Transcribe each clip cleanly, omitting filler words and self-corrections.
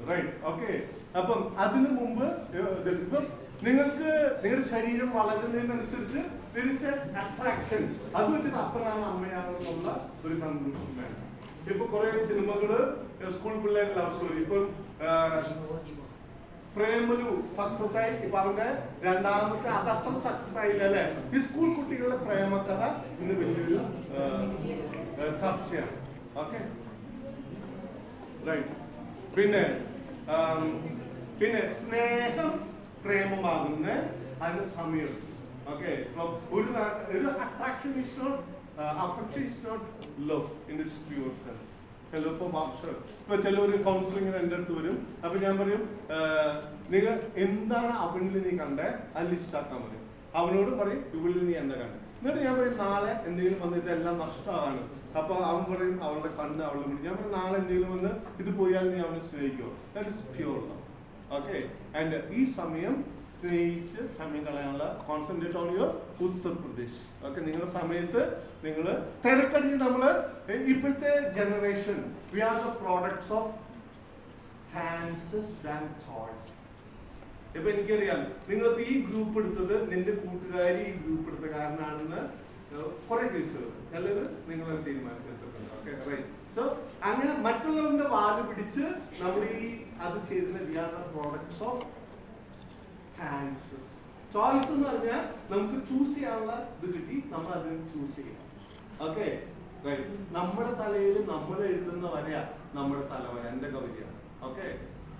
Right okay. അപ്പം അതിനു മുമ്പ് ഇപ്പം നിങ്ങൾക്ക് നിങ്ങളുടെ ശരീരം വളരുന്നതിനനുസരിച്ച് അട്രാക്ഷൻ അത് വെച്ചിട്ട് അപ്പനാണ് അമ്മയാണെന്നുള്ള ഒരു കൺക്ലൂഷൻ വേണം. ഇപ്പൊ കുറെ സിനിമകള് സ്കൂൾ പിള്ളേർ ലവ് സ്റ്റോറി ഇപ്പം പ്രേമലു സക്സസ് ആയി. ഇപ്പൊ അവന്റെ രണ്ടാമത്തെ അതത്ര സക്സസ് ആയില്ല അല്ലെ. ഈ സ്കൂൾ കുട്ടികളുടെ പ്രേമകഥ ഇന്ന് വലിയൊരു ചർച്ചയാണ്. Okay right. പിന്നെ സ്നേഹം പ്രേമമാകുന്ന അതിന് സമയം. ഓക്കെ ഒരു attraction is not affection is not love in its pure sense. ചിലപ്പോൾ ഇപ്പൊ ചിലൊരു കൗൺസിലിങ്ങിന് എൻ്റെ അടുത്ത് വരും. അപ്പൊ ഞാൻ പറയും നിങ്ങൾ എന്താണ് അവനിൽ നീ കണ്ടേ അത് ലിസ്റ്റാക്കാൻ പറയും. അവനോട് പറയും ഇവളിൽ നീ എന്താ കണ്ടേ. എന്നിട്ട് ഞാൻ പറയും നാളെ എന്തെങ്കിലും വന്ന് ഇതെല്ലാം നഷ്ടമാണ്. അപ്പൊ അവൻ പറയും അവളുടെ കണ്ണ് അവളുടെ മുന്നിൽ. ഞാൻ പറയും നാളെ എന്തെങ്കിലും വന്ന് ഇത് പോയാൽ നീ അവനെ സ്നേഹിക്കുമോ. That is pure love. Okay. And ഈ സമയം സ്നേഹിച്ച് സമയം കളയാനുള്ള concentrate on your Uttar Pradesh. Okay. നിങ്ങളുടെ സമയത്ത് നിങ്ങൾ തിരക്കടിച്ച് നമ്മള് ഇപ്പോഴത്തെ generation we are the products of chances than choice. ഇപ്പൊ എനിക്കറിയാം നിങ്ങളിപ്പോ ഈ ഗ്രൂപ്പ് എടുത്തത് നിന്റെ കൂട്ടുകാരി ഈ ഗ്രൂപ്പ് എടുത്ത കാരനാണെന്ന് കുറെ കേസുകൾ ചിലത് നിങ്ങൾ തീരുമാനിച്ചെടുത്തിട്ടുണ്ട്. Okay right. സോ അങ്ങനെ മറ്റുള്ളവരുടെ വാല് പിടിച്ച് നമ്മൾ ഈ അത് ചെയ്യുന്ന we are the products of chances. Choice എന്ന് പറഞ്ഞാൽ നമുക്ക് ചൂസ് ചെയ്യാനുള്ള ഇത് കിട്ടി, നമ്മൾ അതിന് ചൂസ് ചെയ്യണം. Okay right. നമ്മുടെ തലയിൽ നമ്മൾ എഴുതുന്ന വരയാ നമ്മുടെ തലവര. എന്റെ കവിതയാണ്. ഓക്കെ.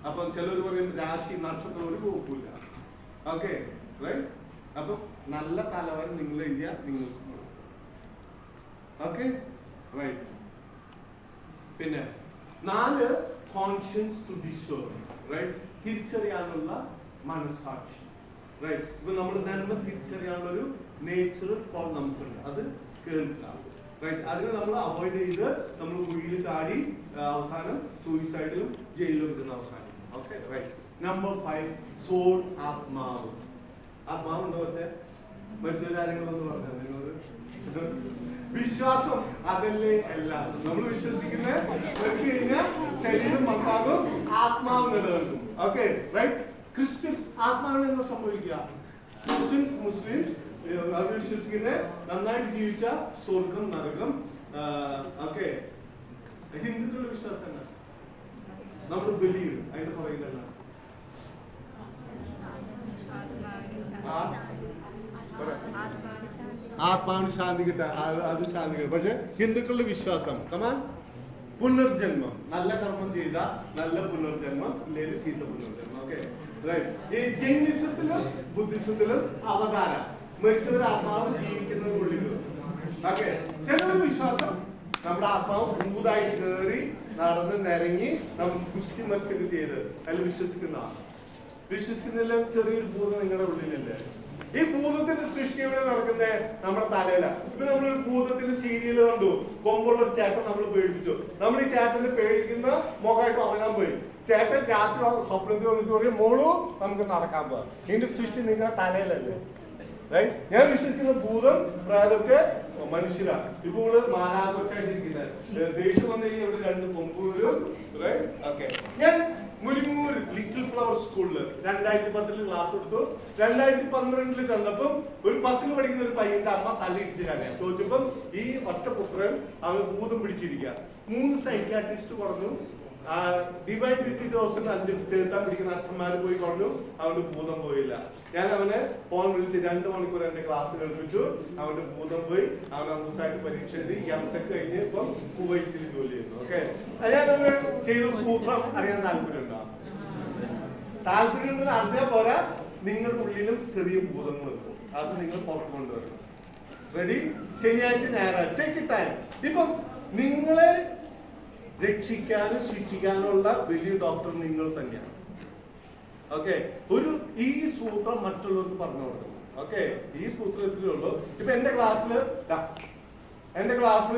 അപ്പം ചിലർ പറയും രാശി നക്ഷത്രം ഒരു കുഴപ്പമില്ല. Okay right. അപ്പം നല്ല തലവര നിങ്ങൾ എഴുതിയാൽ നിങ്ങൾക്ക്. Okay right. പിന്നെ 4 കോൺഷ്യൻസ് ടു ഡിസേർവ്. റൈറ്റ്. തിരിച്ചറിയാനുള്ള മനസ്സാക്ഷി. റൈറ്റ്. ഇപ്പൊ നമ്മൾ നന്മ തിരിച്ചറിയാനുള്ള ഒരു നേച്ചറൽ കോൾ നമുക്കുണ്ട്. അത് കേൾക്കാം. റൈറ്റ്. അതിനെ നമ്മൾ അവോയ്ഡ് ചെയ്ത് നമ്മൾ കുഴിയിൽ ചാടി അവസാനം സൂയിസൈഡിലും ജയിലിലും കിട്ടുന്ന അവസാനം. Okay right. Number 5 soul. ആത്മാവ്. ആത്മാവുണ്ടോ വെച്ചേ മരിച്ചവരാരെങ്കിലൊന്ന് പറഞ്ഞാൽ നിങ്ങള് വിശ്വാസം അതല്ലേ എല്ലാം. നമ്മൾ വിശ്വസിക്കുന്ന മരിച്ചു കഴിഞ്ഞാൽ ശരീരം മത്താകും, ആത്മാവ് നിലനിൽക്കും. Okay right. ക്രിസ്ത്യൻസ് ആത്മാവിന് എന്താ സംഭവിക്കുക? ക്രിസ്ത്യൻസ് മുസ്ലിംസ് അത് വിശ്വസിക്കുന്ന നന്നായിട്ട് ജീവിച്ച സ്വർഗം നരകം. ഓക്കെ. ഹിന്ദുക്കളുടെ വിശ്വാസം എന്നാ നമ്മൾ ബലിയിടും. അതിന്റെ പറയുന്നത് ആത്മാവിന് ശാന്തി കിട്ടാൻ അത് ശാന്തി കിട്ടും. പക്ഷെ ഹിന്ദുക്കളുടെ വിശ്വാസം കമാൻ പുനർജന്മം. നല്ല കർമ്മം ചെയ്ത നല്ല പുനർജന്മം, ഇല്ലെങ്കിൽ ചീത്ത പുനർജന്മം. Okay right. ഈ ജൈനിസത്തിലും ബുദ്ധിസത്തിലും അവതാരം മരിച്ചവർ ആത്മാവ് ജീവിക്കുന്ന ഉള്ളിൽ. ഓക്കെ. ചിലൊരു വിശ്വാസം നമ്മുടെ ആത്മാവ് ഭൂതായിട്ട് കയറി നടന്ന് നിരങ്ങി നമുക്ക് ഗുസ്തി മസ്തി ചെയ്ത് അതിൽ വിശ്വസിക്കുന്നില്ല. ചെറിയൊരു ഭൂതം നിങ്ങളുടെ ഉള്ളിലല്ലേ. ഈ ഭൂതത്തിന്റെ സൃഷ്ടി എവിടെ നടക്കുന്നത്? നമ്മുടെ തലയില. ഇപ്പൊ നമ്മളൊരു ഭൂതത്തിന്റെ സീരിയൽ കണ്ടു. കൊമ്പുള്ള ഒരു ചേട്ടൻ നമ്മൾ പേടിപ്പിച്ചു. നമ്മൾ ഈ ചേട്ടനെ പേടിക്കുന്ന മുഖമായിട്ട് ഉറങ്ങാൻ പോയി. ചേട്ടൻ രാത്രി സ്വപ്നത്തിൽ വന്നിട്ട് പറയും മോളു നമുക്ക് നടക്കാൻ പോവാം. ഇതിന്റെ സൃഷ്ടി നിങ്ങളുടെ തലയിലല്ലേ. റൈറ്റ്. ഞാൻ വിശ്വസിക്കുന്ന ഭൂതം പ്രേതത്തെ മനുഷ്യരാ. ഇപ്പൊ ഇവിടെ മാലാകൊച്ചായിട്ടിരിക്കുന്നത് ദേഷ്യം വന്നു കഴിഞ്ഞാൽ ഇവിടെ 2 കൊമ്പ് വരും. റൈറ്റ്. ഓക്കെ. ഞാൻ മുരിങ്ങൂർ ലിറ്റിൽ ഫ്ലവർ സ്കൂളില് 2010 ക്ലാസ് എടുത്തു. 2012 ചെന്നപ്പം ഒരു 10 പഠിക്കുന്ന ഒരു പയ്യന്റെ അമ്മ തല്ലിടിച്ച് കാര്യം ചോദിച്ചപ്പം ഈ ഒറ്റപുത്രൻ അവന് ഭൂതം പിടിച്ചിരിക്കുക. 3 സൈക്യാട്രിസ്റ്റ് പറഞ്ഞു ഡിവൈൻ ഡോസിന് 5 ചേർത്താൻ പിടിക്കുന്ന അച്ഛന്മാര് പോയി പറഞ്ഞു അവന്റെ ഭൂതം പോയില്ല. ഞാൻ അവനെ ഫോൺ വിളിച്ച് 2 മണിക്കൂർ എന്റെ ക്ലാസ് കേൾപ്പിച്ചു. അവന്റെ ഭൂതം പോയി. അവൻ അന്തസ്സായിട്ട് പരീക്ഷ എഴുതി എംടെക് കഴിഞ്ഞ് ഇപ്പം കുവൈറ്റിൽ ജോലി ചെയ്യുന്നു. ഓക്കെ. ഞാനവന് ചെയ്ത സൂത്രം അറിയാൻ താല്പര്യമുണ്ടോ? താല്പര്യമുണ്ടെന്ന് അറിഞ്ഞാൽ പോരാ, നിങ്ങളുടെ ഉള്ളിലും ചെറിയ ഭൂതങ്ങളുണ്ട്. അത് നിങ്ങൾ പുറത്തു കൊണ്ടുവരണം. റെഡി? ശനിയാഴ്ച ഞായറാഴ്ച ടേക്ക് ഇറ്റ് ടൈം. ഇപ്പം നിങ്ങളെ രക്ഷിക്കാനും ശിക്ഷിക്കാനുള്ള വലിയ ഡോക്ടർ നിങ്ങൾ തന്നെയാണ്. ഓക്കെ. ഈ സൂത്രം മറ്റുള്ളവർക്ക് പറഞ്ഞു കൊടുക്കണം. ഓക്കെ. ഈ സൂത്രത്തിലേ ഉള്ളൂ. ഇപ്പൊ എന്റെ ക്ലാസ്സില്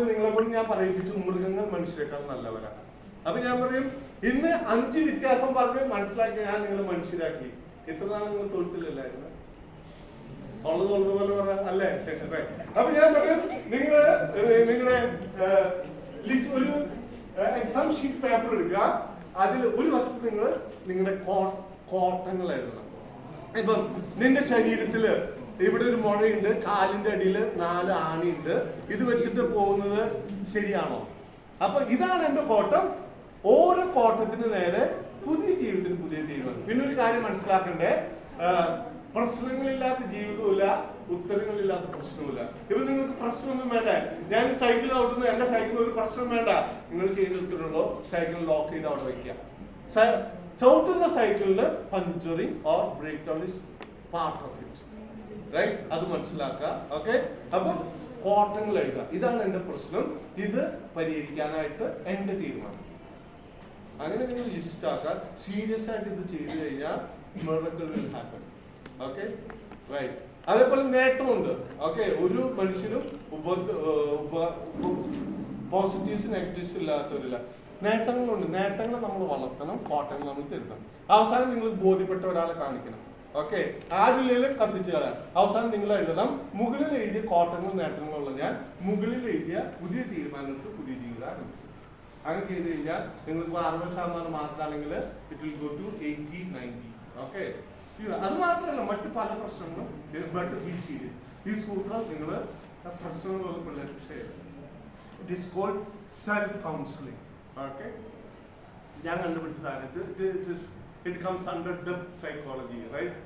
നിങ്ങളെ കൊണ്ട് ഞാൻ പറയിപ്പിച്ചു മൃഗങ്ങൾ മനുഷ്യരെക്കാൾ നല്ലവരാണ്. അപ്പൊ ഞാൻ പറയും ഇന്ന് 5 വ്യത്യാസം പറഞ്ഞ് മനസ്സിലാക്കി ഞാൻ നിങ്ങളെ മനുഷ്യരാക്കി. ഇത്ര നാൾ നിങ്ങൾ തൊഴുത്തില്ലല്ലായിരുന്നു. ഉള്ളത് പോലെ പറയാം അല്ലേ? അപ്പൊ ഞാൻ പറയും നിങ്ങളുടെ ഒരു എക്സാം ഷീറ്റ് പേപ്പർ എടുക്കുക. അതിൽ ഒരു വശത്ത് നിങ്ങൾ നിങ്ങളുടെ കോട്ടങ്ങൾ എഴുതണം. ഇപ്പം നിന്റെ ശരീരത്തില് ഇവിടെ ഒരു മുഴയുണ്ട്, കാലിന്റെ അടിയിൽ 4 ആണിയുണ്ട്, ഇത് വെച്ചിട്ട് പോകുന്നത് ശരിയാണോ? അപ്പൊ ഇതാണ് എന്റെ കോട്ടം. ഓരോ കോട്ടത്തിന് നേരെ പുതിയ ജീവിതത്തിന് പുതിയ തീരുമാനം. പിന്നെ ഒരു കാര്യം മനസ്സിലാക്കണ്ടേ, പ്രശ്നങ്ങളില്ലാത്ത ജീവിതവുമില്ല, ഉത്തരങ്ങളില്ലാത്ത പ്രശ്നവുമില്ല. ഇപ്പൊ നിങ്ങൾക്ക് പ്രശ്നമൊന്നും വേണ്ട, ഞാൻ സൈക്കിൾ ഓടുന്നു, എന്റെ സൈക്കിളിൽ ഒരു പ്രശ്നം വേണ്ട. നിങ്ങൾ ചെയ്യേണ്ട ഉത്തരവുള്ളൂ, സൈക്കിൾ ലോക്ക് ചെയ്ത് അവിടെ വയ്ക്കുക. ചവിട്ടുന്ന സൈക്കിളിന് puncturing or breakdown is part of it, right? അത് മനസ്സിലാക്കുക. ഓക്കെ, അപ്പം കോട്ടങ്ങൾ എഴുതുക. ഇതാണ് എന്റെ പ്രശ്നം, ഇത് പരിഹരിക്കാനായിട്ട് എന്റെ തീരുമാനം. അങ്ങനെ നിങ്ങൾ ലിസ്റ്റ് ആക്കാൻ സീരിയസ് ആയിട്ട് ഇത് ചെയ്തു കഴിഞ്ഞാൽ miracle will happen. Okay, right? അതേപോലെ നേട്ടമുണ്ട്. ഓക്കെ, ഒരു മനുഷ്യനും പോസിറ്റീവ്സ് നെഗറ്റീവ്സ് ഇല്ലാത്തവരില്ല. നേട്ടങ്ങളുണ്ട്. നേട്ടങ്ങൾ നമ്മൾ വളർത്തണം, കോട്ടങ്ങൾ നമ്മൾ തിരുത്തണം. അവസാനം നിങ്ങൾ ബോധ്യപ്പെട്ട ഒരാളെ കാണിക്കണം. ഓക്കെ, ആരിലും കത്തിച്ചു കളയാൻ. അവസാനം നിങ്ങൾ എഴുതണം, മുകളിൽ എഴുതിയ കോട്ടങ്ങളും നേട്ടങ്ങളുള്ള ഞാൻ മുകളിൽ എഴുതിയ പുതിയ തീരുമാനങ്ങൾക്ക് പുതിയ ജീവിതം. അങ്ങനെ ചെയ്ത് കഴിഞ്ഞാൽ നിങ്ങൾക്ക് 60% മാർക്കാണെങ്കിൽ it will go to 80-90. Okay, അത് മാത്രമല്ല മറ്റു പല പ്രശ്നങ്ങളും. But be serious. ഈ സൂത്രം നിങ്ങൾ പ്രശ്നങ്ങളുള്ള പിള്ളേർക്ക് ഷെയർ ചെയ്യും. It is called self counselling. Okay, ഞാൻ കണ്ടുപിടിച്ചതാണ്. It comes under depth psychology, right?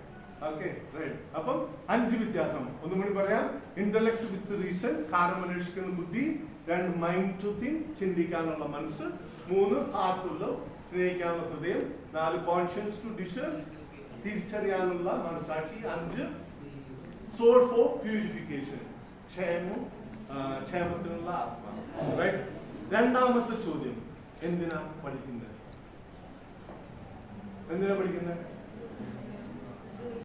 Okay, right. അപ്പം 5 വ്യത്യാസം ഒന്നും കൂടി പറയാം. ഇന്റലക്ട് വിത്ത് റീസൺ, കാരണം അന്വേഷിക്കുന്ന ബുദ്ധി. 2 മൈൻഡ് ടു തിങ്ക്, ചിന്തിക്കാനുള്ള മനസ്സ്. 3 ഹാർട്ട് ടു ലവ്, സ്നേഹിക്കാനുള്ള ഹൃദയം. 4 കോൺഷ്യൻസ് ടു ഡിസേൺ, തിരിച്ചറിയാനുള്ള മനസാക്ഷി. 5 സോൾ ഫോർ പ്യൂരിഫിക്കേഷൻ, ക്ഷേമത്തിനുള്ള ആത്മാവ്, റൈറ്റ്? രണ്ടാമത്തെ ചോദ്യം, എന്തിനാ പഠിക്കുന്നത്? എന്തിനാ പഠിക്കുന്നത്?